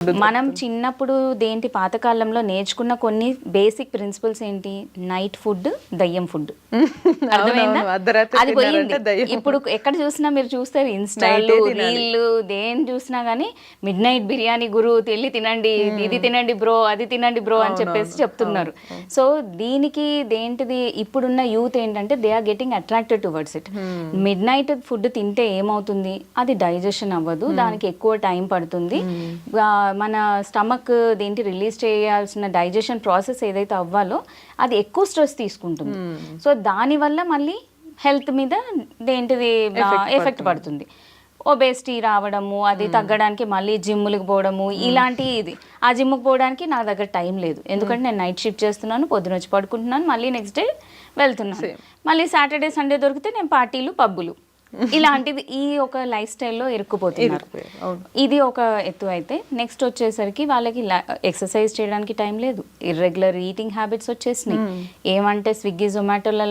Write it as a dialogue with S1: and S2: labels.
S1: మనం చిన్నప్పుడు దేంటి పాతకాలంలో నేర్చుకున్న కొన్ని బేసిక్ ప్రిన్సిపల్స్ ఏంటి, నైట్ ఫుడ్, దయ్యం ఫుడ్. అర్థమైందా? అది పోయింది. ఇప్పుడు ఎక్కడ చూసినా మీరు చూస్తారు, ఇన్స్టాలు, రీళ్ళు, దేని చూసినా గానీ మిడ్ నైట్ బిర్యానీ గురు వెళ్ళి తినండి, ఇది తినండి బ్రో, అది తినండి బ్రో అని చెప్పేసి చెప్తున్నారు. సో దీనికి దేంటిది ఇప్పుడున్న యూత్ ఏంటంటే they are getting attracted towards it. Midnight food తింటే ఏమవుతుంది, అది డైజెషన్ అవ్వదు, దానికి ఎక్కువ టైం పడుతుంది. మన స్టమక్ దేంటి రిలీజ్ చేయాల్సిన డైజెషన్ ప్రాసెస్ ఏదైతే అవ్వాలో అది ఎక్కువ స్ట్రెస్ తీసుకుంటుంది. సో దానివల్ల మళ్ళీ హెల్త్ మీద దేంటిది ఎఫెక్ట్ పడుతుంది. ఒబేసిటీ రావడము, అది తగ్గడానికి మళ్ళీ జిమ్ములకు పోవడము, ఇలాంటి ఇది. ఆ జిమ్కి పోవడానికి నా దగ్గర టైం లేదు, ఎందుకంటే నేను నైట్ షిఫ్ట్ చేస్తున్నాను, పొద్దున వచ్చి పడుకుంటున్నాను, మళ్ళీ నెక్స్ట్ డే వెళ్తున్నాను, మళ్ళీ సాటర్డే సండే దొరికితే నేను పార్టీలు, పబ్బులు, ఇలాంటిది ఈ ఒక లైఫ్ స్టైల్లో ఇరుక్కుపోతున్నారు. ఇది ఒక ఎత్తు అయితే, నెక్స్ట్ వచ్చేసరికి వాళ్ళకి ఎక్సర్సైజ్ చేయడానికి టైం లేదు, ఇర్రెగ్యులర్ ఈటింగ్ హ్యాబిట్స్ వచ్చేసినాయి. ఏమంటే స్విగ్గీ, జొమాటోలలో